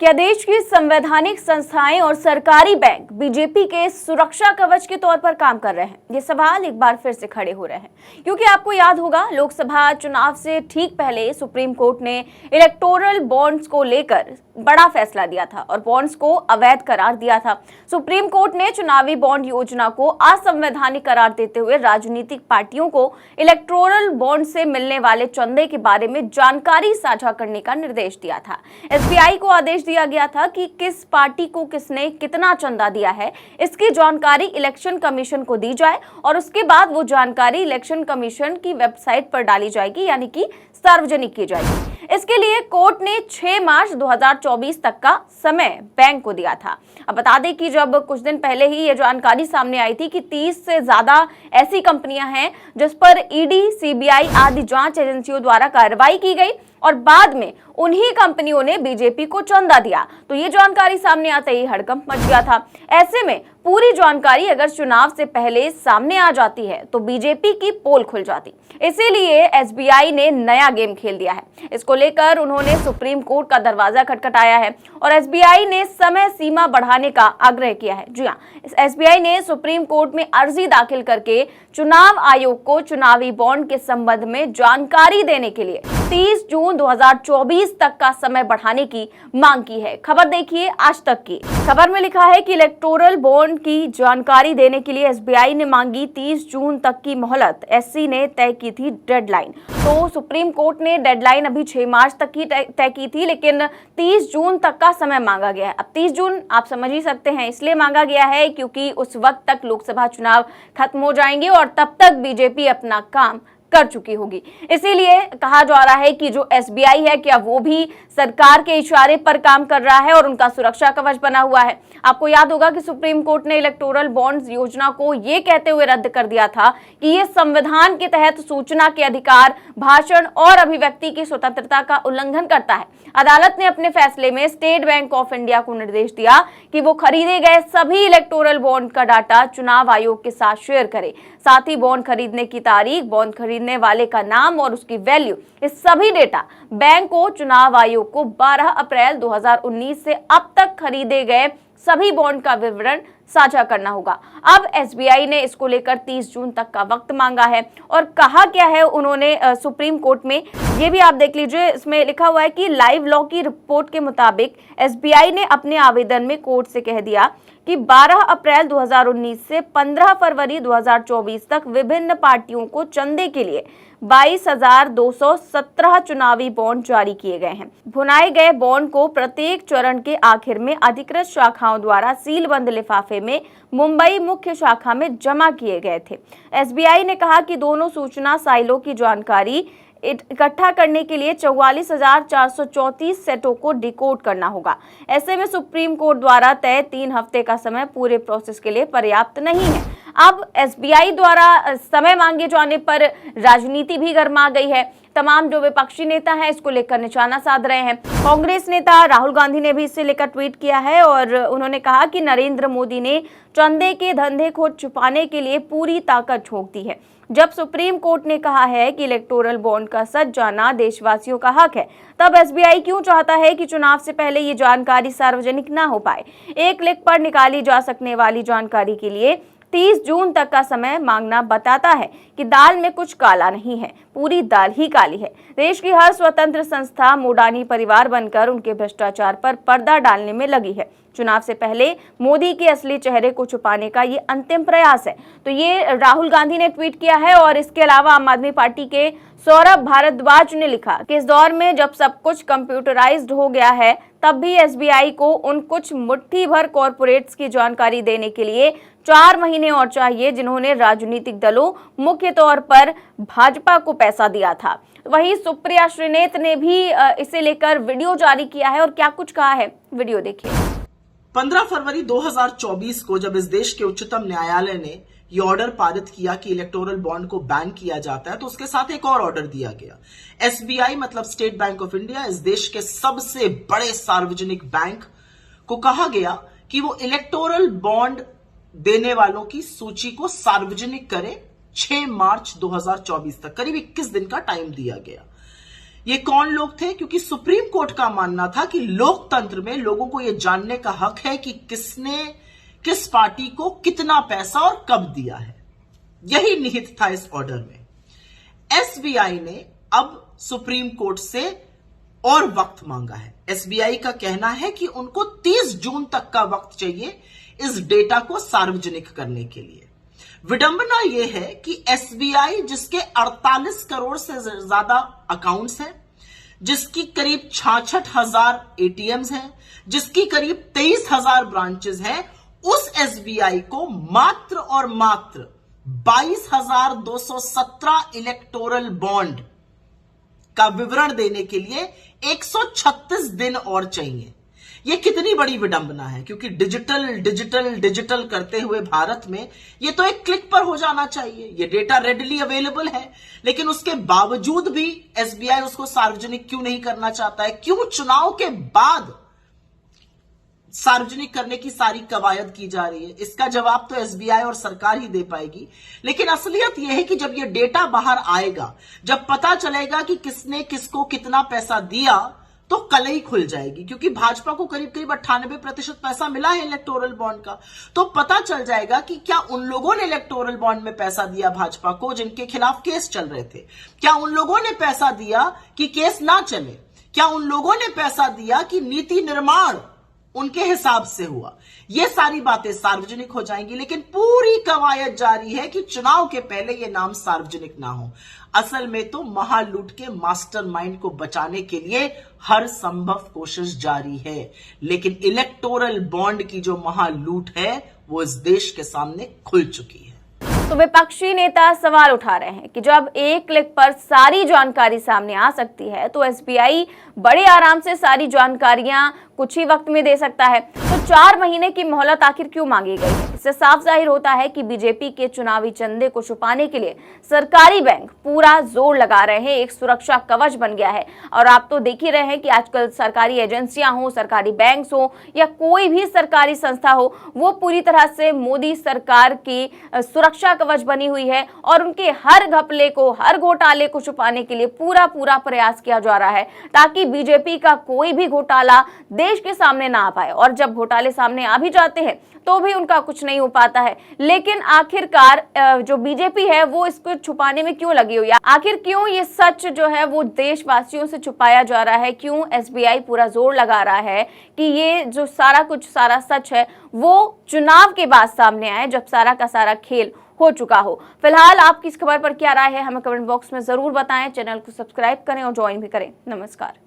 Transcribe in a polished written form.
क्या देश की संवैधानिक संस्थाएं और सरकारी बैंक बीजेपी के सुरक्षा कवच के तौर पर काम कर रहे हैं? ये सवाल एक बार फिर से खड़े हो रहे हैं, क्योंकि आपको याद होगा लोकसभा चुनाव से ठीक पहले सुप्रीम कोर्ट ने इलेक्टोरल बॉन्ड्स को लेकर बड़ा फैसला दिया था और बॉन्ड्स को अवैध करार दिया था। सुप्रीम कोर्ट ने चुनावी बॉन्ड योजना को असंवैधानिक करार देते हुए राजनीतिक पार्टियों को इलेक्टोरल बॉन्ड से मिलने वाले चंदे के बारे में जानकारी साझा करने का निर्देश दिया था। एसबीआई को आदेश दिया गया था कि किस पार्टी को किसने कितना चंदा दिया है, इसकी जानकारी इलेक्शन कमीशन को दी जाए और उसके बाद वो जानकारी इलेक्शन कमीशन की वेबसाइट पर डाली जाएगी, यानी कि सार्वजनिक की जाएगी। इसके लिए कोर्ट ने 6 मार्च 2024 तक का समय बैंक को दिया था। अब बता दें कि जब कुछ दिन पहले ही ये जानकारी सामने आई थी कि 30 से ज्यादा ऐसी कंपनियां हैं जिस पर ईडी, सीबीआई आदि जांच एजेंसियों द्वारा कार्रवाई की गई और बाद में उन्हीं कंपनियों ने बीजेपी को चंदा दिया। तो ये जानकारी सामने आते ही हड़कंप मच गया था। ऐसे में पूरी जानकारी अगर चुनाव से पहले सामने आ जाती है तो बीजेपी की पोल खुल जाती। इसीलिए एसबीआई ने नया गेम खेल दिया है। इसको लेकर उन्होंने सुप्रीम कोर्ट का दरवाजा खटखटाया है और एसबीआई ने समय सीमा बढ़ाने का आग्रह किया है। जी हाँ, एसबीआई ने सुप्रीम कोर्ट में अर्जी दाखिल करके चुनाव आयोग को चुनावी बॉन्ड के संबंध में जानकारी देने के लिए 30 जून 2024 तक का समय बढ़ाने की मांग की है। खबर देखिए आज तक की। खबर में लिखा है कि इलेक्टोरल बॉन्ड की जानकारी देने के लिए एसबीआई ने मांगी 30 जून तक की मोहलत। एससी ने तय की थी डेडलाइन। तो सुप्रीम कोर्ट ने डेडलाइन अभी 6 मार्च तक की तय की थी, लेकिन 30 जून तक का समय मांगा गया है। अब 30 जून आप समझ ही सकते हैं इसलिए मांगा गया है क्योंकि उस वक्त तक लोकसभा चुनाव खत्म हो जाएंगे और तब तक बीजेपी अपना काम कर चुकी होगी। इसीलिए कहा जा रहा है कि जो एसबीआई है क्या वो भी सरकार के इशारे पर काम कर रहा है और उनका सुरक्षा कवच बना हुआ है। आपको याद होगा कि सुप्रीम कोर्ट ने इलेक्टोरल बॉन्ड्स योजना को ये कहते हुए रद्द कर दिया था कि ये संविधान के तहत सूचना के अधिकार, भाषण और अभिव्यक्ति की स्वतंत्रता का उल्लंघन करता है। अदालत ने अपने फैसले में स्टेट बैंक ऑफ इंडिया को निर्देश दिया कि वो खरीदे गए सभी इलेक्टोरल बॉन्ड का डाटा चुनाव आयोग के साथ शेयर करे। साथ ही बॉन्ड खरीदने की तारीख, बॉन्ड खरीदने वाले का नाम और उसकी वैल्यू, इस सभी डेटा बैंक को चुनाव आयोग को 12 अप्रैल 2019 से अब तक खरीदे गए सभी बॉन्ड का विवरण साझा करना होगा। अब एसबीआई ने इसको लेकर 30 जून तक का वक्त मांगा है और कहा क्या है उन्होंने सुप्रीम कोर्ट में, ये भी आप देख लीजिए। इसमें लिखा हुआ है कि लाइव लॉ की रिपोर्ट के मुताबिक एसबीआई ने अपने आवेदन में कोर्ट से कह दिया कि 12 अप्रैल 2019 से 15 फरवरी 2024 तक विभिन्न पार्टियों को चंदे के लिए 22,217 चुनावी बॉन्ड जारी किए गए हैं। भुनाए गए बॉन्ड को प्रत्येक चरण के आखिर में अधिकृत शाखाओं द्वारा सीलबंद लिफाफे में मुंबई मुख्य शाखा में जमा किए गए थे। एसबीआई ने कहा कि दोनों सूचना साइलों की जानकारी इकट्ठा करने के लिए 44,434 सेटों को डिकोड करना होगा। ऐसे में सुप्रीम कोर्ट द्वारा तय 3 हफ्ते का समय पूरे प्रोसेस के लिए पर्याप्त नहीं है। अब एसबीआई द्वारा समय मांगे जाने पर राजनीति भी गर्मा गई है। तमाम जो विपक्षी नेता हैं इसको लेकर निशाना साध रहे हैं। कांग्रेस नेता राहुल गांधी ने भी इससे लेकर ट्वीट किया है और उन्होंने कहा कि नरेंद्र मोदी ने चंदे के धंधे को छुपाने के लिए पूरी ताकत झोंक दी है। जब सुप्रीम कोर्ट ने कहा है कि इलेक्टोरल बॉन्ड का सच जाना देशवासियों का हक है, तब एसबीआई क्यों चाहता है कि चुनाव से पहले ये जानकारी सार्वजनिक ना हो पाए? एक क्लिक पर निकाली जा सकने वाली जानकारी के लिए 30 जून तक का समय मांगना बताता है कि दाल में कुछ काला नहीं है, पूरी दाल ही काली है। देश की हर स्वतंत्र संस्था मोडानी परिवार बनकर उनके भ्रष्टाचार पर पर्दा डालने में लगी है। चुनाव से पहले मोदी के असली चेहरे को छुपाने का ये अंतिम प्रयास है। तो ये राहुल गांधी ने ट्वीट किया है और इसके अलावा आम आदमी पार्टी के सौरभ भारद्वाज ने लिखा कि इस दौर में जब सब कुछ कंप्यूटराइज्ड हो गया है तब भी एसबीआई को उन कुछ मुट्ठी भर कॉर्पोरेट्स की जानकारी देने के लिए 4 महीने और चाहिए जिन्होंने राजनीतिक दलों, मुख्य तौर पर भाजपा को पैसा दिया था। वहीं सुप्रिया श्रीनेत ने भी इसे लेकर वीडियो जारी किया है और क्या कुछ कहा है, वीडियो देखिए। 15 फरवरी 2024 को जब इस देश के उच्चतम न्यायालय ने ये ऑर्डर पारित किया कि इलेक्टोरल बॉन्ड को बैन किया जाता है, तो उसके साथ एक और ऑर्डर दिया गया। एसबीआई मतलब स्टेट बैंक ऑफ इंडिया, इस देश के सबसे बड़े सार्वजनिक बैंक को कहा गया कि वो इलेक्टोरल बॉन्ड देने वालों की सूची को सार्वजनिक करे 6 मार्च 2024 तक। करीब 21 दिन का टाइम दिया गया। ये कौन लोग थे? क्योंकि सुप्रीम कोर्ट का मानना था कि लोकतंत्र में लोगों को यह जानने का हक है कि किसने किस पार्टी को कितना पैसा और कब दिया है। यही निहित था इस ऑर्डर में। एसबीआई ने अब सुप्रीम कोर्ट से और वक्त मांगा है। एसबीआई का कहना है कि उनको 30 जून तक का वक्त चाहिए इस डेटा को सार्वजनिक करने के लिए। विडंबना यह है कि एसबीआई, जिसके 48 करोड़ से ज्यादा अकाउंट्स हैं, जिसकी करीब 66,000 एटीएम्स हैं, जिसकी करीब 23,000 ब्रांचेस हैं, उस एसबीआई को मात्र और मात्र 22,217 इलेक्टोरल बॉन्ड का विवरण देने के लिए 136 दिन और चाहिए। यह कितनी बड़ी विडंबना है, क्योंकि डिजिटल करते हुए भारत में यह तो एक क्लिक पर हो जाना चाहिए। यह डेटा रेडिली अवेलेबल है, लेकिन उसके बावजूद भी एसबीआई उसको सार्वजनिक क्यों नहीं करना चाहता है? क्यों चुनाव के बाद सार्वजनिक करने की सारी कवायद की जा रही है? इसका जवाब तो एसबीआई और सरकार ही दे पाएगी। लेकिन असलियत यह है कि जब यह डेटा बाहर आएगा, जब पता चलेगा कि किसने किसको कितना पैसा दिया, तो कलई खुल जाएगी। क्योंकि भाजपा को करीब 98% पैसा मिला है इलेक्टोरल बॉन्ड का। तो पता चल जाएगा कि क्या उन लोगों ने इलेक्टोरल बॉन्ड में पैसा दिया भाजपा को जिनके खिलाफ केस चल रहे थे? क्या उन लोगों ने पैसा दिया कि केस ना चले? क्या उन लोगों ने पैसा दिया कि नीति निर्माण उनके हिसाब से हुआ? ये सारी बातें सार्वजनिक हो जाएंगी, लेकिन पूरी कवायद जारी है कि चुनाव के पहले ये नाम सार्वजनिक ना हो। असल में तो महालूट के मास्टरमाइंड को बचाने के लिए हर संभव कोशिश जारी है, लेकिन इलेक्टोरल बॉन्ड की जो महालूट है वो इस देश के सामने खुल चुकी है। तो विपक्षी नेता सवाल उठा रहे हैं कि जब एक क्लिक पर सारी जानकारी सामने आ सकती है, तो एसबीआई बड़े आराम से सारी जानकारियां कुछ ही वक्त में दे सकता है, तो 4 महीने की मोहलत आखिर क्यों मांगी गई है? इससे साफ जाहिर होता है कि बीजेपी के चुनावी चंदे को छुपाने के लिए सरकारी बैंक पूरा जोर लगा रहे हैं, एक सुरक्षा कवच बन गया है। और आप तो देख ही रहे हैं कि आजकल सरकारी एजेंसियां हो, सरकारी बैंक हो या कोई भी सरकारी संस्था हो, वो पूरी तरह से मोदी सरकार की सुरक्षा कवच बनी हुई है और उनके हर घपले को, हर घोटाले को छुपाने के लिए पूरा प्रयास किया जा रहा है, ताकि बीजेपी का कोई भी घोटाला देश के सामने ना आ पाए। और जब घोटाले सामने आ भी जाते हैं तो भी उनका कुछ नहीं हो पाता है। लेकिन आखिरकार जो बीजेपी है वो इसको छुपाने में क्यों लगी हुई है? आखिर क्यों ये सच जो है वो देशवासियों से छुपाया जा रहा है? क्यों एसबीआई पूरा जोर लगा रहा है कि ये जो सारा सच है वो चुनाव के बाद सामने आए, जब सारा का सारा खेल हो चुका हो? फिलहाल आपकी इस खबर पर क्या राय है, हमें कमेंट बॉक्स में जरूर बताएं। चैनल को सब्सक्राइब करें और ज्वाइन भी करें। नमस्कार।